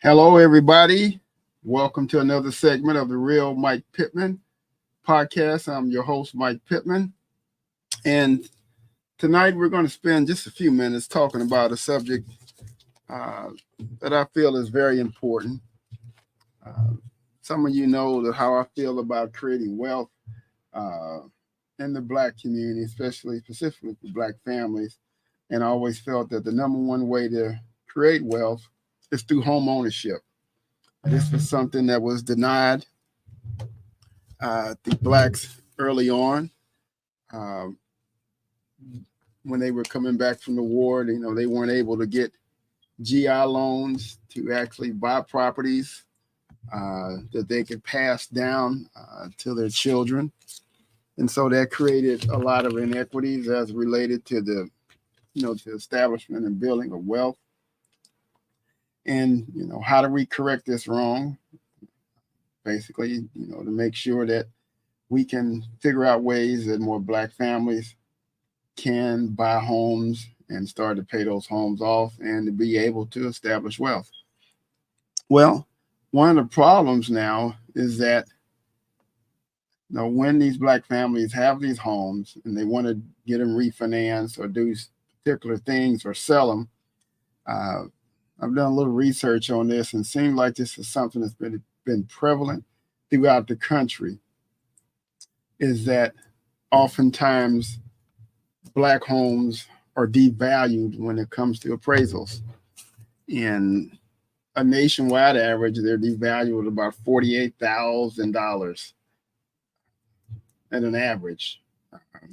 Hello, everybody. Welcome to another segment of the Real Mike Pittman podcast. I'm your host, Mike Pittman. And tonight we're going to spend just a few minutes talking about a subject that I feel is very important. Some of you know how I feel about creating wealth in the Black community, specifically for Black families. And I always felt that the number one way to create wealth is through home ownership. This was something that was denied the Blacks early on. When they were coming back from the war, they weren't able to get GI loans to actually buy properties that they could pass down to their children. And so that created a lot of inequities as related to the establishment and building of wealth. And, how do we correct this wrong? Basically, to make sure that we can figure out ways that more Black families can buy homes and start to pay those homes off and to be able to establish wealth. Well, one of the problems now is that when these Black families have these homes and they want to get them refinanced or do particular things or sell them, I've done a little research on this and it seems like this is something that's been prevalent throughout the country, is that oftentimes Black homes are devalued when it comes to appraisals. In a nationwide average, they're devalued at about $48,000 at an average.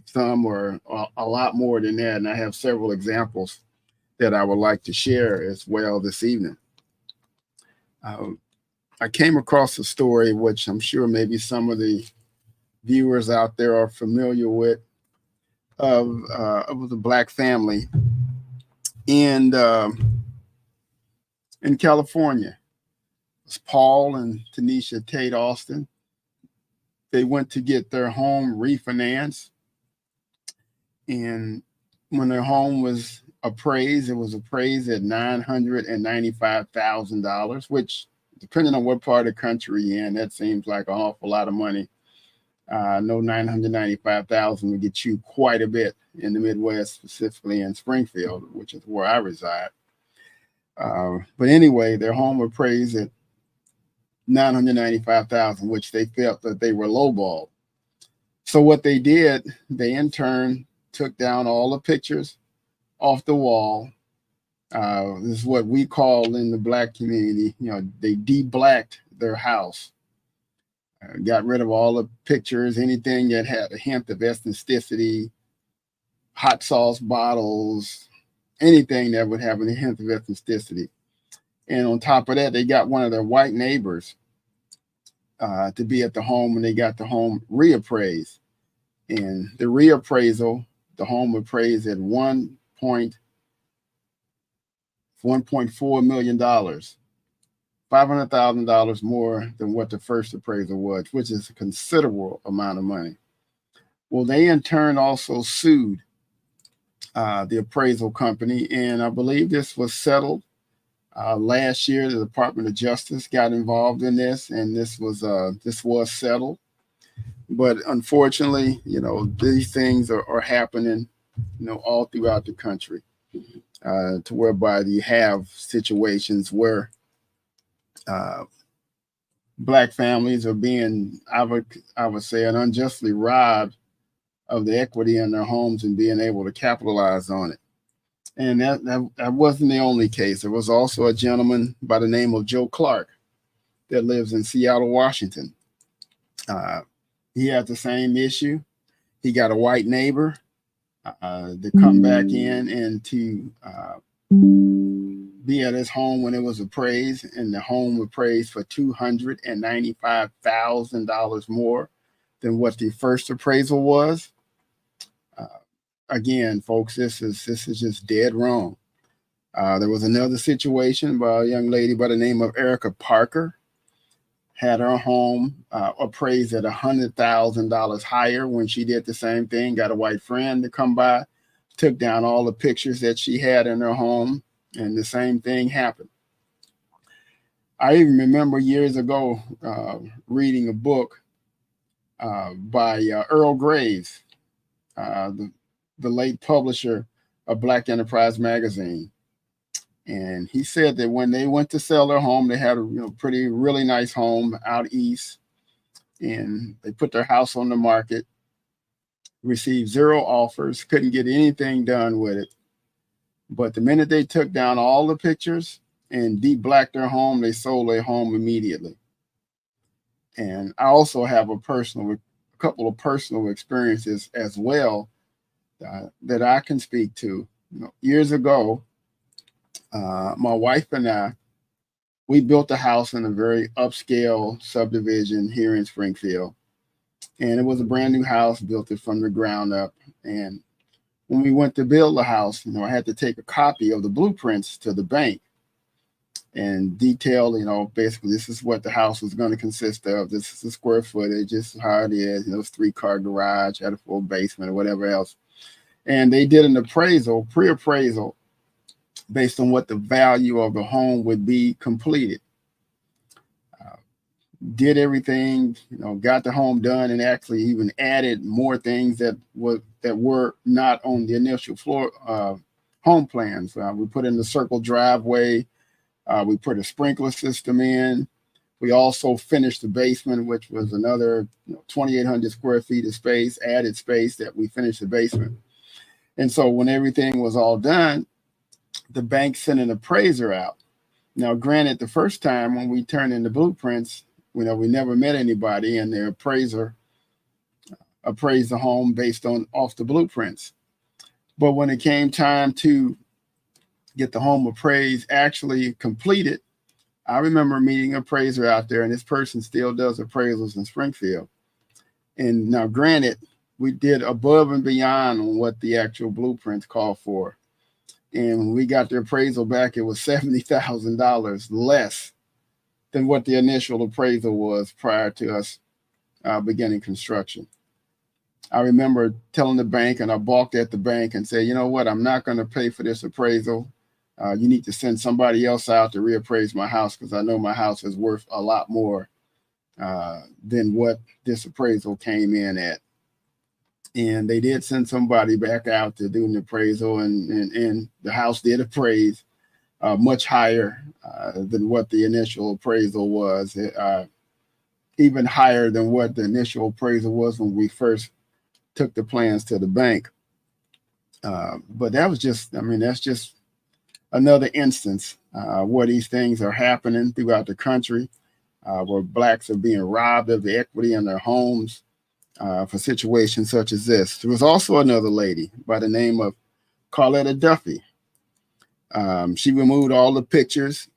Some are a lot more than that, and I have several examples that I would like to share as well this evening. I came across a story, which I'm sure maybe some of the viewers out there are familiar with, of a Black family in California. It's Paul and Tanisha Tate Austin. They went to get their home refinanced, and when their home was appraised, it was appraised at $995,000, which, depending on what part of the country you're in, that seems like an awful lot of money. No, $995,000 would get you quite a bit in the Midwest, specifically in Springfield, which is where I reside. But anyway, their home appraised at $995,000, which they felt that they were lowballed. So what they did, they in turn took down all the pictures off the wall. This is what we call in the Black community, they de-blacked their house. Got rid of all the pictures, anything that had a hint of ethnicity, hot sauce bottles, anything that would have a hint of ethnicity. And on top of that, they got one of their white neighbors to be at the home when they got the home reappraised. And the reappraisal, the home appraised at $1.4 million, $500,000 more than what the first appraisal was, which is a considerable amount of money. Well, they in turn also sued the appraisal company, and I believe this was settled last year. The Department of Justice got involved in this, and this was settled. But unfortunately, these things are happening, all throughout the country, to whereby you have situations where Black families are being, I would say, unjustly robbed of the equity in their homes and being able to capitalize on it. And that wasn't the only case. There was also a gentleman by the name of Joe Clark that lives in Seattle, Washington. He had the same issue. He got a white neighbor to come back in and to be at his home when it was appraised, and the home appraised for $295,000 more than what the first appraisal was. Again, folks, this is just dead wrong. There was another situation by a young lady by the name of Erica Parker. Had her home appraised at $100,000 higher when she did the same thing. Got a white friend to come by, took down all the pictures that she had in her home, and the same thing happened. I even remember years ago reading a book by Earl Graves, the late publisher of Black Enterprise magazine. And he said that when they went to sell their home, they had a pretty, really nice home out east, and they put their house on the market, received 0 offers, couldn't get anything done with it. But the minute they took down all the pictures and de-blacked their home, they sold their home immediately. And I also have a couple of personal experiences as well that I can speak to. Years ago, my wife and I, we built a house in a very upscale subdivision here in Springfield. And it was a brand new house, built it from the ground up. And when we went to build the house, I had to take a copy of the blueprints to the bank and detail, basically this is what the house was going to consist of. This is the square footage, this is how it is. It's 3-car garage, had a full basement or whatever else. And they did an appraisal, pre-appraisal, based on what the value of the home would be completed. Did everything, got the home done, and actually even added more things that were not on the initial floor home plans. We put in the circle driveway. We put a sprinkler system in. We also finished the basement, which was another 2,800 square feet of space, added space that we finished the basement. And so when everything was all done, the bank sent an appraiser out. Now, granted, the first time when we turned in the blueprints, we never met anybody, and the appraiser appraised the home based off the blueprints. But when it came time to get the home appraised, actually completed, I remember meeting an appraiser out there, and this person still does appraisals in Springfield. And now, granted, we did above and beyond on what the actual blueprints called for. And when we got the appraisal back, it was $70,000 less than what the initial appraisal was prior to us beginning construction. I remember telling the bank, and I balked at the bank and said, you know what, I'm not going to pay for this appraisal. You need to send somebody else out to reappraise my house, because I know my house is worth a lot more than what this appraisal came in at. And they did send somebody back out to do an appraisal, and the house did appraise much higher than what the initial appraisal was, even higher than what the initial appraisal was when we first took the plans to the bank. But that was that's just another instance where these things are happening throughout the country, where Blacks are being robbed of the equity in their homes for situations such as this. There was also another lady by the name of Carletta Duffy. She removed all the pictures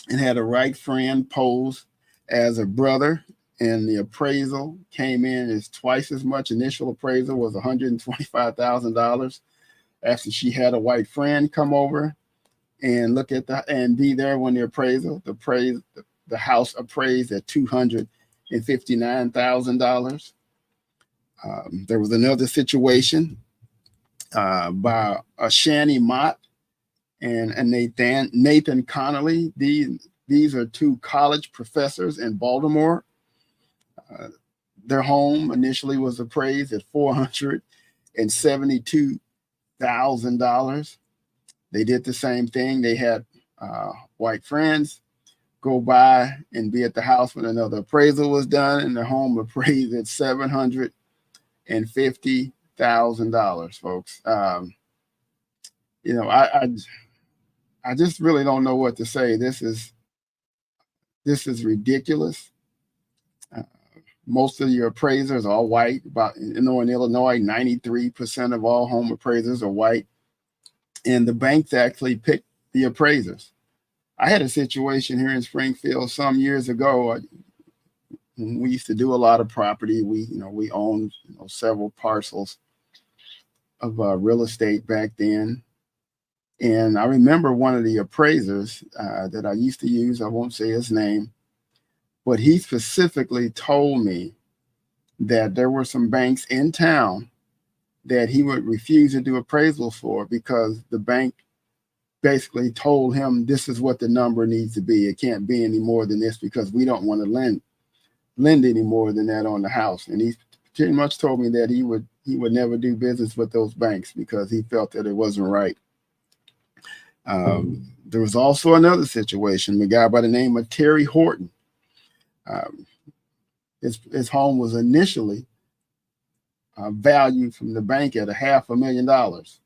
and had a right friend pose as a brother, and the appraisal came in as twice as much. Initial appraisal was $125,000 after she had a white friend come over and look at and be there when the house appraised at $259,000. There was another situation by Shani Mott and Nathan Connolly. These are 2 college professors in Baltimore. Their home initially was appraised at $472,000. They did the same thing. They had white friends go by and be at the house when another appraisal was done, and the home appraised at $750,000, folks. I just really don't know what to say. This is ridiculous. Most of your appraisers are white. In Illinois, 93% of all home appraisers are white, and the banks actually pick the appraisers. I had a situation here in Springfield some years ago. We used to do a lot of property. We owned several parcels of real estate back then. And I remember one of the appraisers that I used to use, I won't say his name, but he specifically told me that there were some banks in town that he would refuse to do appraisals for because the basically told him this is what the number needs to be. It can't be any more than this because we don't want to lend any more than that on the house. And he pretty much told me that he would never do business with those banks because he felt that it wasn't right. There was also another situation, a guy by the name of Terry Horton. His home was initially valued from the bank at $500,000.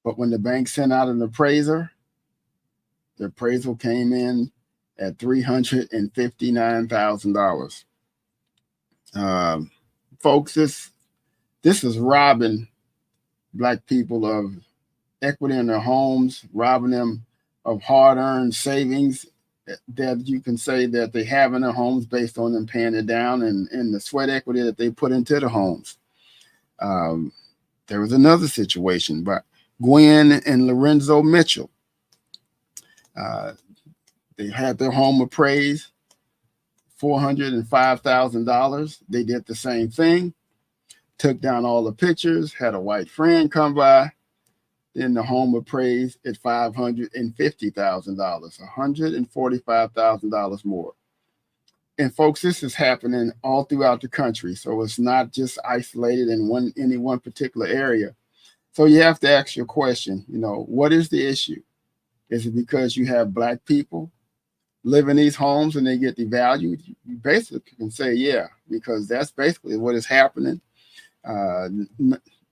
But when the bank sent out an appraiser, the appraisal came in at $359,000. Folks, this is robbing Black people of equity in their homes, robbing them of hard-earned savings that you can say that they have in their homes based on them paying it down and the sweat equity that they put into the homes. There was another situation, but Gwen and Lorenzo Mitchell, they had their home appraised $405,000. They did the same thing, took down all the pictures, had a white friend come by. Then the home appraised at $550,000, $145,000 more. And folks, this is happening all throughout the country. So it's not just isolated in any one particular area. So you have to ask your question, what is the issue? Is it because you have Black people live in these homes and they get devalued? You basically can say, yeah, because that's basically what is happening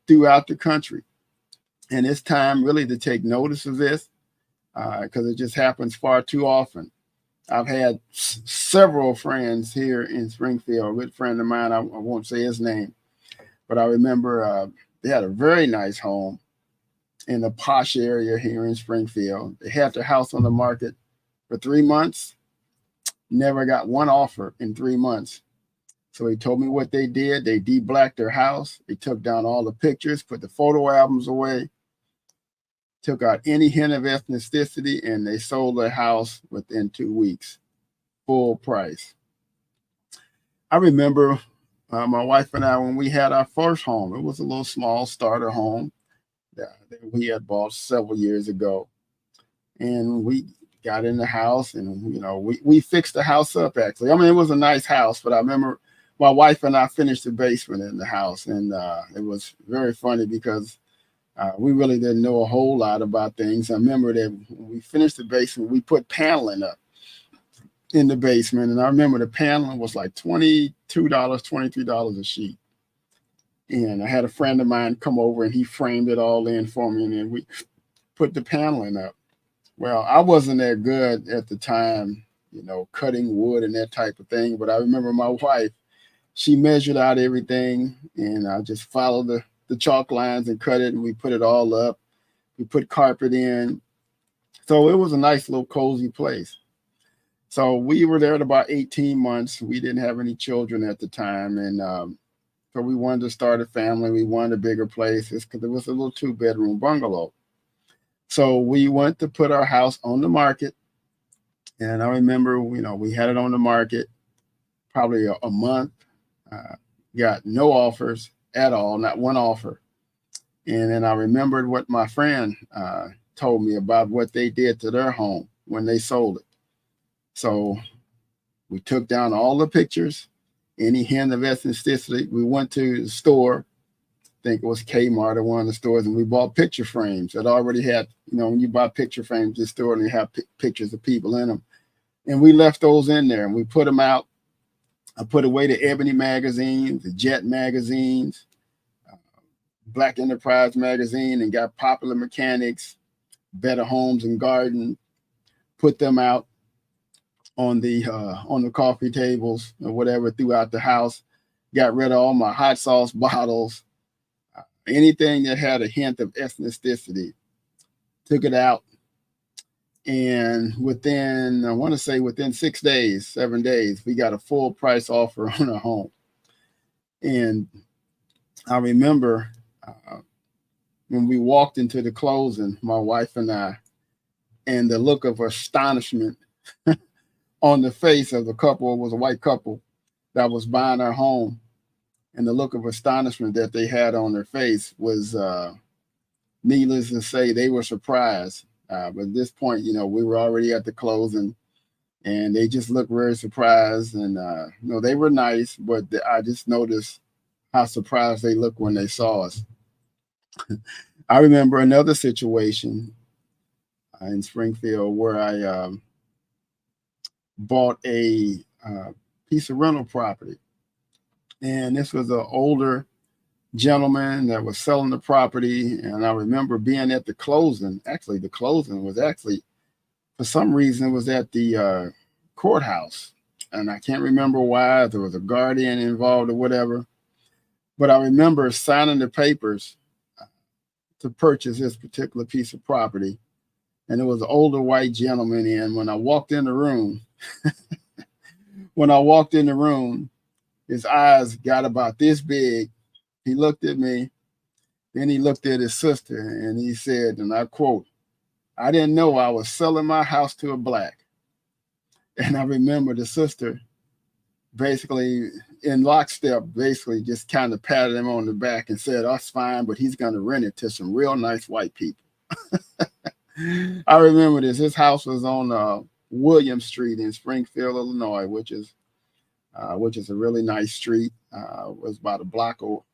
throughout the country. And it's time really to take notice of this because it just happens far too often. I've had several friends here in Springfield, a good friend of mine, I won't say his name, but I remember they had a very nice home in a posh area here in Springfield. They had their house on the market for 3 months, never got one offer in 3 months. So he told me what they did. They de-blacked their house. They took down all the pictures, put the photo albums away, took out any hint of ethnicity, and they sold their house within 2 weeks, full price. I remember my wife and I, when we had our first home, it was a little small starter home that we had bought several years ago. And we got in the house and, we fixed the house up, actually. I mean, it was a nice house, but I remember my wife and I finished the basement in the house. And it was very funny because we really didn't know a whole lot about things. I remember that when we finished the basement, we put paneling up in the basement. And I remember the paneling was like $22, $23 a sheet. And I had a friend of mine come over and he framed it all in for me. And then we put the paneling up. Well, I wasn't that good at the time, cutting wood and that type of thing. But I remember my wife, she measured out everything and I just followed the chalk lines and cut it, and we put it all up. We put carpet in. So it was a nice little cozy place. So we were there at about 18 months. We didn't have any children at the time. And so we wanted to start a family. We wanted a bigger place because it was a little 2-bedroom bungalow. So we went to put our house on the market. And I remember, we had it on the market probably a month, got no offers at all, not one offer. And then I remembered what my friend told me about what they did to their home when they sold it. So we took down all the pictures, any hint of ethnicity. We went to the store, I think it was Kmart or one of the stores, and we bought picture frames that already had, when you buy picture frames in the store and they have pictures of people in them. And we left those in there and we put them out. I put away the Ebony magazines, the Jet magazines, Black Enterprise magazine, and got Popular Mechanics, Better Homes and Garden, put them out on the coffee tables or whatever throughout the house. Got rid of all my hot sauce bottles, anything that had a hint of ethnicity, took it out. And within 6 days, 7 days, we got a full price offer on a home. And I remember when we walked into the closing, my wife and I, and the look of astonishment on the face of the couple, it was a white couple that was buying our home. And the look of astonishment that they had on their face was needless to say, they were surprised. But at this point, we were already at the closing, and they just looked very surprised. And they were nice, but I just noticed how surprised they looked when they saw us. I remember another situation in Springfield where I bought a piece of rental property, and this was an older gentleman that was selling the property. And I remember being at the closing. Actually, the closing was for some reason, it was at the courthouse, and I can't remember why. There was a guardian involved or whatever, but I remember signing the papers to purchase this particular piece of property, and it was an older white gentleman. And when I walked in the room, his eyes got about this big. He looked at me, then he looked at his sister, and he said, and I quote, "I didn't know I was selling my house to a black." And I remember the sister basically in lockstep, basically just kind of patted him on the back and said, "That's fine, but he's going to rent it to some real nice white people." I remember this. His house was on William Street in Springfield, Illinois, which is a really nice street. Was about a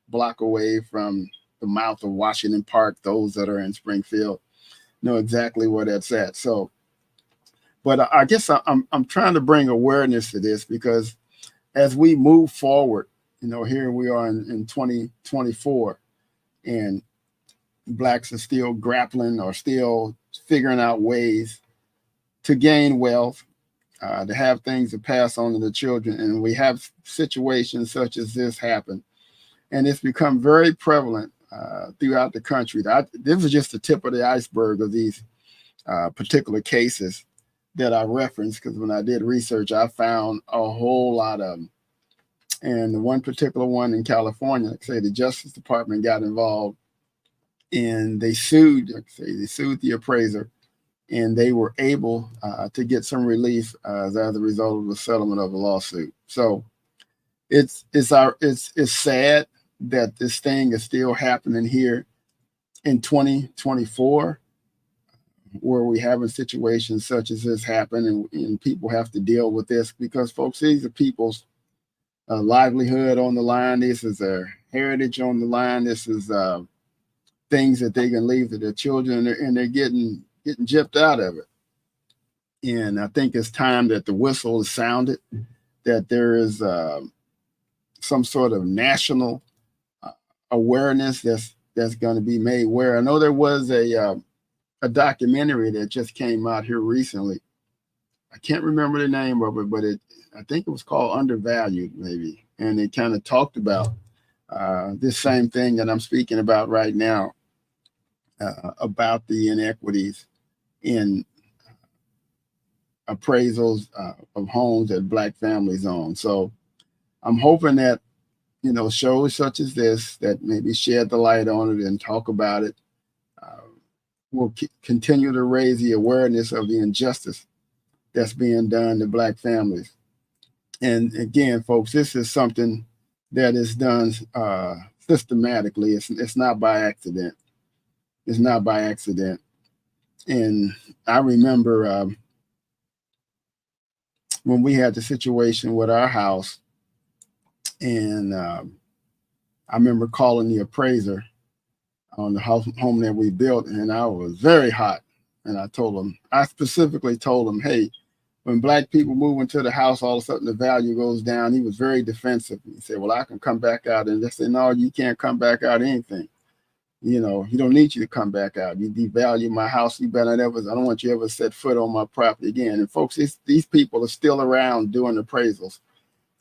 block away from the mouth of Washington Park. Those that are in Springfield know exactly where that's at. So, but I guess I'm trying to bring awareness to this, because as we move forward, here we are in 2024, and blacks are still grappling or still figuring out ways to gain wealth, to have things to pass on to the children. And we have situations such as this happen. And it's become very prevalent throughout the country. This is just the tip of the iceberg of these particular cases that I referenced, because when I did research, I found a whole lot of them. And the one particular one in California, like I say, the Justice Department got involved, and they sued the appraiser, and they were able to get some relief as a result of the settlement of the lawsuit. So it's sad that this thing is still happening here in 2024, where we having situations such as this happen, and people have to deal with this, because folks, these are people's livelihood on the line. This is their heritage on the line. This is things that they can leave to their children, and they're getting gypped out of it. And I think it's time that the whistle is sounded, that there is some sort of national awareness that's going to be made. Where I know there was a documentary that just came out here recently. I can't remember the name of it, but I think it was called Undervalued, maybe. And it kind of talked about this same thing that I'm speaking about right now, about the inequities in appraisals of homes that black families own. So I'm hoping that, shows such as this that maybe shed the light on it and talk about it will continue to raise the awareness of the injustice that's being done to black families. And again, folks, this is something that is done systematically. It's not by accident. It's not by accident. And I remember when we had the situation with our house, and I remember calling the appraiser on the home that we built, and I was very hot. And I specifically told him, hey, when black people move into the house, all of a sudden the value goes down. He was very defensive. He said, well, I can come back out. And they said, no, you can't come back out anything. You don't need you to come back out. You devalue my house. I don't want you ever set foot on my property again. And folks, these people are still around doing appraisals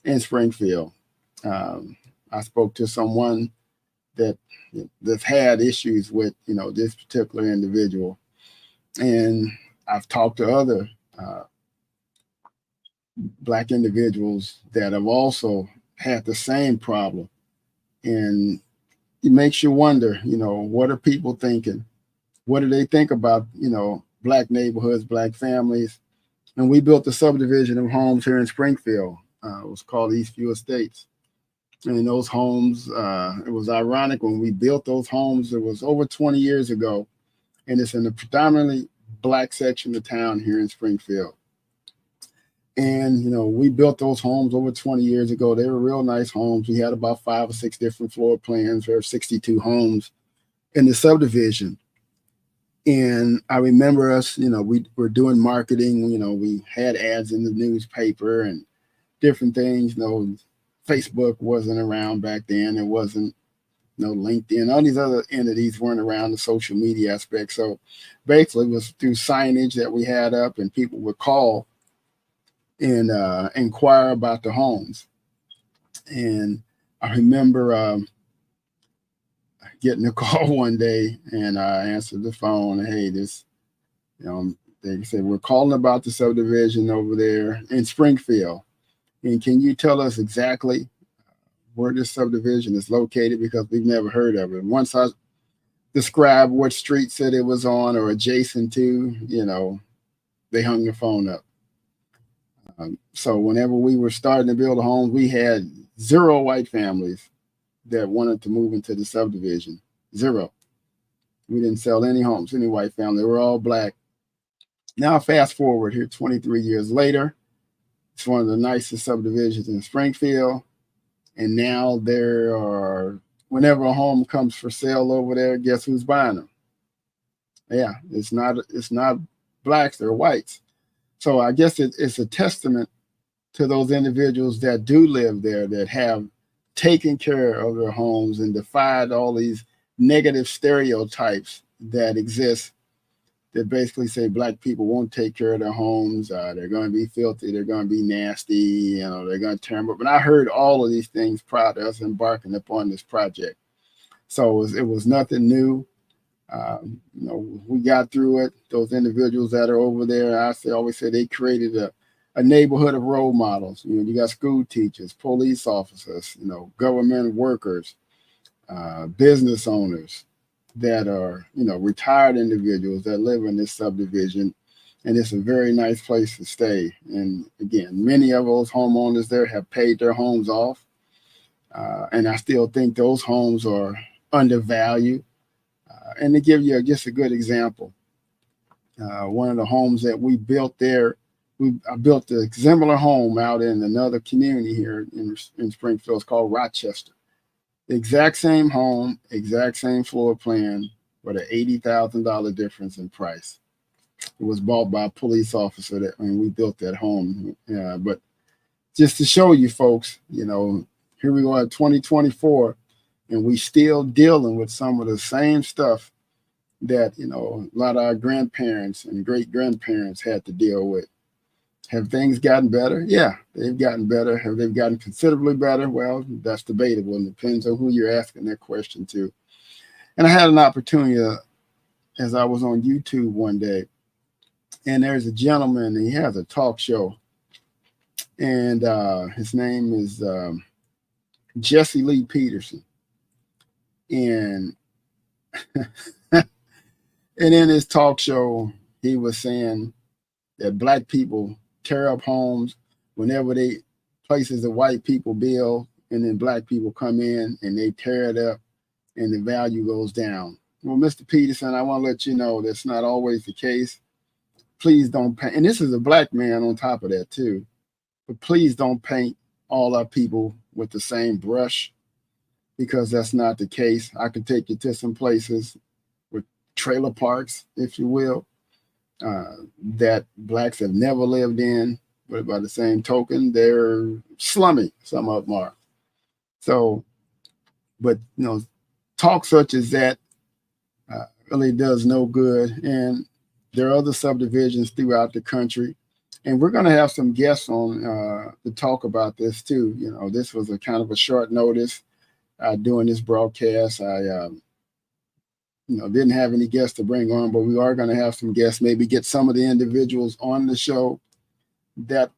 in Springfield. I spoke to someone that's had issues with, this particular individual. And I've talked to other black individuals that have also had the same problem. And it makes you wonder, what are people thinking? What do they think about, black neighborhoods, black families? And we built a subdivision of homes here in Springfield. It was called Eastview Estates. And those homes, it was ironic when we built those homes, it was over 20 years ago, and it's in the predominantly black section of town here in Springfield. And, we built those homes over 20 years ago. They were real nice homes. We had about 5 or 6 different floor plans. There were 62 homes in the subdivision. And I remember us, we were doing marketing, we had ads in the newspaper and different things. Facebook wasn't around back then. It wasn't, LinkedIn. All these other entities weren't around the social media aspect. So basically it was through signage that we had up, and people would call and inquire about the homes. And I remember getting a call one day, and I answered the phone. Hey, they said, we're calling about the subdivision over there in Springfield. And can you tell us exactly where this subdivision is located? Because we've never heard of it. And once I described what streets that it was on or adjacent to, they hung the phone up. So whenever we were starting to build a home, we had 0 white families that wanted to move into the subdivision. 0. We didn't sell any homes, any white family. They were all black. Now fast forward here 23 years later, it's one of the nicest subdivisions in Springfield. And now there are, whenever a home comes for sale over there, guess who's buying them? Yeah, it's not blacks, they're whites. So I guess it's a testament to those individuals that do live there, that have taken care of their homes and defied all these negative stereotypes that exist, that basically say black people won't take care of their homes. They're going to be filthy. They're going to be nasty. They're going to tear them up. And I heard all of these things prior to us embarking upon this project. So it was nothing new. We got through it. Those individuals that are over there, always say they created a neighborhood of role models. You got school teachers, police officers, government workers, business owners that are, retired individuals that live in this subdivision. And it's a very nice place to stay. And again, many of those homeowners there have paid their homes off. And I still think those homes are undervalued. And to give you just a good example, one of the homes that we built there, I built a similar home out in another community here in Springfield. It's called Rochester. The exact same home, exact same floor plan, with an $80,000 difference in price. It was bought by a police officer when we built that home. But just to show you folks, here we are at 2024, and we still dealing with some of the same stuff that, a lot of our grandparents and great-grandparents had to deal with. Have things gotten better? Yeah, they've gotten better. Have they gotten considerably better? Well, that's debatable, and depends on who you're asking that question to. And I had an opportunity as I was on YouTube one day, and there's a gentleman, and he has a talk show, and his name is Jesse Lee Peterson. And and in his talk show, he was saying that black people tear up homes whenever they places the white people build, and then black people come in and they tear it up and the value goes down. Well, Mr. Peterson, I want to let you know that's not always the case. Please don't paint, and this is a black man on top of that too, but please don't paint all our people with the same brush, because that's not the case. I could take you to some places with trailer parks, if you will, that blacks have never lived in, but by the same token, they're slummy. Some of them are. So, but talk such as that really does no good. And there are other subdivisions throughout the country, and we're going to have some guests on to talk about this too. This was a kind of a short notice doing this broadcast. I didn't have any guests to bring on, but we are going to have some guests, maybe get some of the individuals on the show that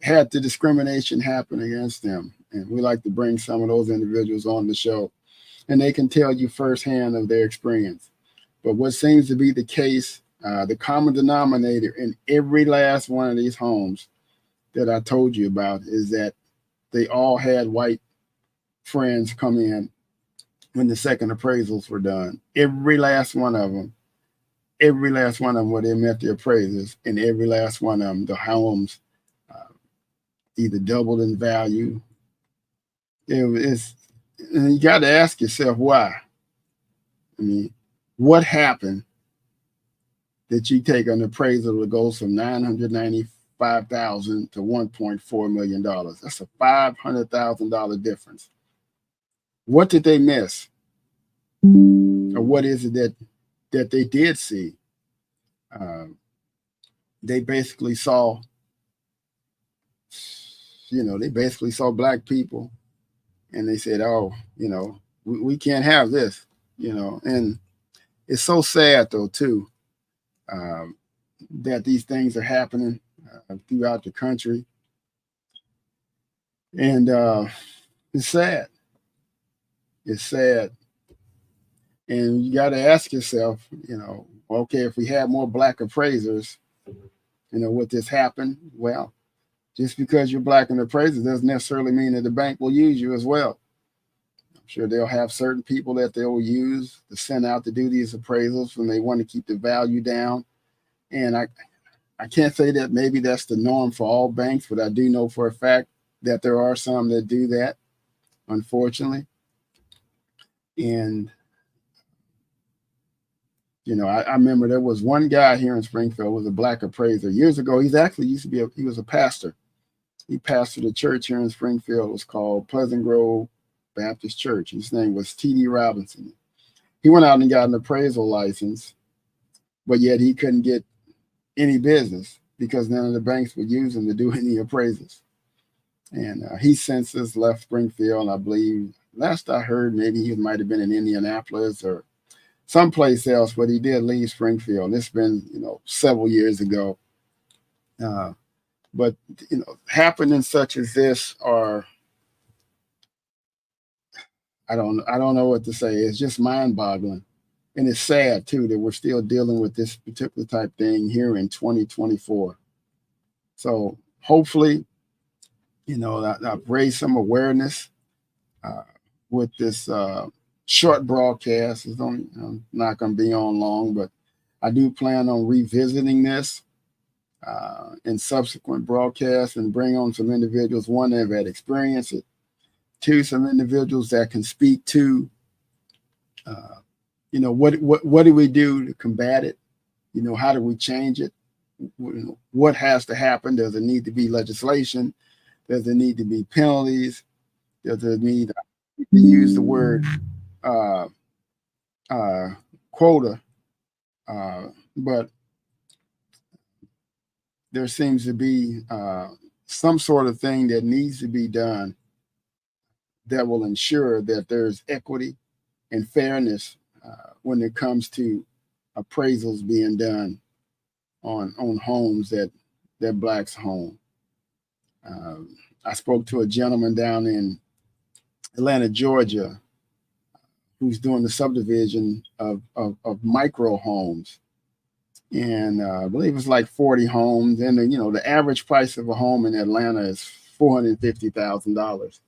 had the discrimination happen against them. And we like to bring some of those individuals on the show, and they can tell you firsthand of their experience. But what seems to be the case, the common denominator in every last one of these homes that I told you about, is that they all had white friends come in when the second appraisals were done. Every last one of them, where they met the appraisers, and every last one of them, the homes either doubled in value. And you got to ask yourself why. I mean, what happened that you take an appraisal that goes from $995,000 to $1.4 million? That's a $500,000 difference. What did they miss? Or what is it that they did see? They basically saw, black people, and they said, oh, we can't have this, and it's so sad though too, that these things are happening throughout the country, and it's sad. It's sad, and you got to ask yourself, okay, if we had more black appraisers, would this happen? Well, just because you're black and appraiser doesn't necessarily mean that the bank will use you as well. I'm sure they'll have certain people that they'll use to send out to do these appraisals when they want to keep the value down. And I can't say that maybe that's the norm for all banks, but I do know for a fact that there are some that do that, unfortunately. And I remember there was one guy here in Springfield, was a black appraiser years ago. He was a pastor. He pastored a church here in Springfield. It was called Pleasant Grove Baptist Church. His name was T.D. Robinson. He went out and got an appraisal license, but yet he couldn't get any business because none of the banks would use him to do any appraisals. And he since has left Springfield. I believe last I heard, maybe he might have been in Indianapolis or someplace else, but he did leave Springfield. And it's been, several years ago. But happenings such as this are, I don't know what to say. It's just mind-boggling, and it's sad too that we're still dealing with this particular type thing here in 2024. So hopefully, I've raised some awareness with this short broadcast. I'm not going to be on long, but I do plan on revisiting this in subsequent broadcasts and bring on some individuals, one, that have had experience it, two, some individuals that can speak to, what do we do to combat it? How do we change it? What has to happen? Does it need to be legislation? Does it need to be penalties? Does it need to use the word quota? But there seems to be some sort of thing that needs to be done that will ensure that there's equity and fairness when it comes to appraisals being done on homes that blacks own. I spoke to a gentleman down in Atlanta, Georgia, who's doing the subdivision of micro homes. And I believe it's like 40 homes. And, the average price of a home in Atlanta is $450,000.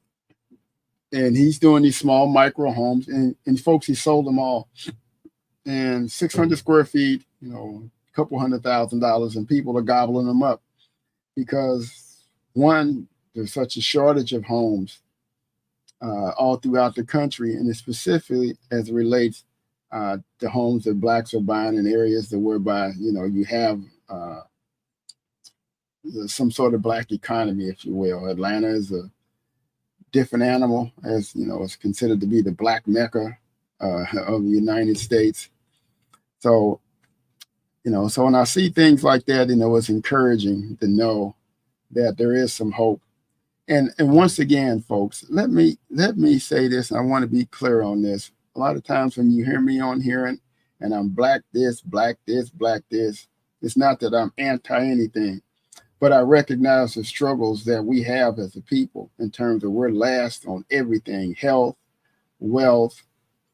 And he's doing these small micro homes. And folks, he sold them all. And 600 square feet, a couple $100,000. And people are gobbling them up because, one, there's such a shortage of homes all throughout the country. And specifically as it relates the homes that blacks are buying in areas that whereby, you have some sort of black economy, if you will. Atlanta is a different animal, as it's considered to be the black Mecca of the United States. So, so when I see things like that, it's encouraging to know that there is some hope. And once again, folks, let me say this, and I want to be clear on this. A lot of times when you hear me on here and I'm black this, black this, black this, it's not that I'm anti anything, but I recognize the struggles that we have as a people in terms of we're last on everything, health, wealth,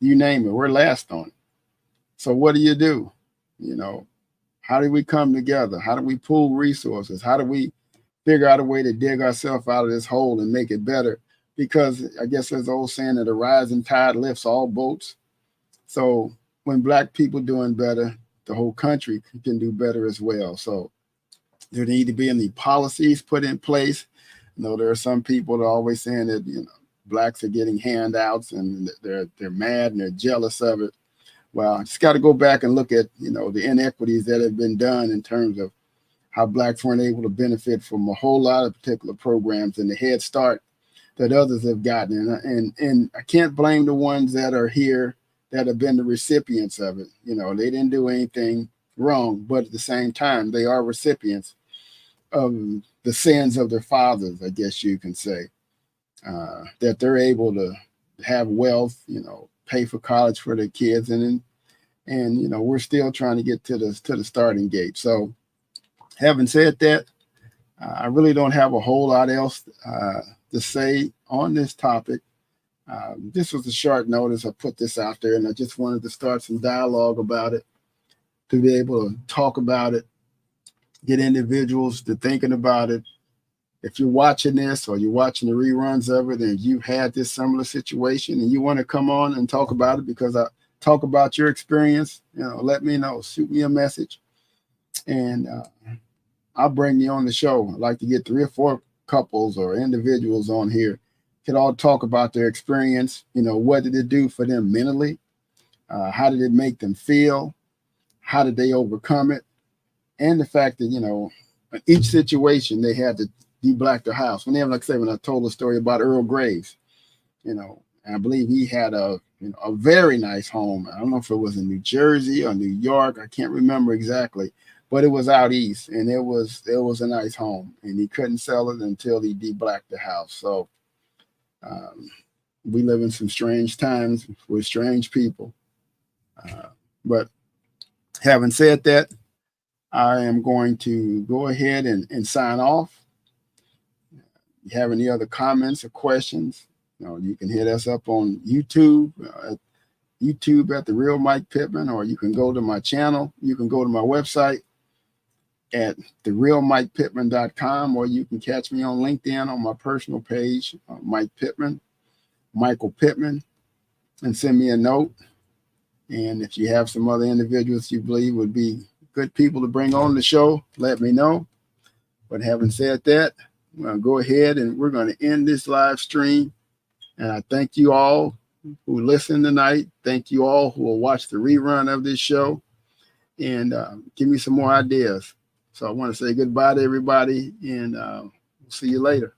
you name it, we're last on it. So what do? How do we come together? How do we pool resources? How do we figure out a way to dig ourselves out of this hole and make it better because I guess there's the old saying that a rising tide lifts all boats. So when Black people doing better, the whole country can do better as well. So there need to be any policies put in place. There are some people that are always saying that Blacks are getting handouts and they're mad and they're jealous of it. Well, I just got to go back and look at the inequities that have been done in terms of how Blacks weren't able to benefit from a whole lot of particular programs and the Head Start that others have gotten. And I can't blame the ones that are here that have been the recipients of it. They didn't do anything wrong, but at the same time, they are recipients of the sins of their fathers, I guess you can say, that they're able to have wealth, pay for college for their kids. And we're still trying to get to the starting gate. So having said that, I really don't have a whole lot else to say on this topic. This was a short notice. I put this out there, and I just wanted to start some dialogue about it, to be able to talk about it, get individuals to thinking about it. If you're watching this or you're watching the reruns of it and you've had this similar situation and you want to come on and talk about it because I talk about your experience, let me know. Shoot me a message, and I'll bring you on the show. I'd like to get 3 or 4 couples or individuals on here. Could all talk about their experience. What did it do for them mentally? How did it make them feel? How did they overcome it? And the fact that, in each situation, they had to de-black their house. When I told the story about Earl Graves, I believe he had a very nice home. I don't know if it was in New Jersey or New York. I can't remember exactly, but it was out east, and it was a nice home, and he couldn't sell it until he de-blacked the house. So we live in some strange times with strange people. But having said that, I am going to go ahead and sign off. If you have any other comments or questions, you can hit us up on YouTube, at The Real Mike Pittman, or you can go to my channel. You can go to my website at therealmikepittman.com, or you can catch me on LinkedIn on my personal page, Mike Pittman, Michael Pittman, and send me a note. And if you have some other individuals you believe would be good people to bring on the show, let me know. But having said that, I'm going to go ahead and we're going to end this live stream. And I thank you all who listened tonight. Thank you all who will watch the rerun of this show and give me some more ideas. So I want to say goodbye to everybody, and we'll see you later.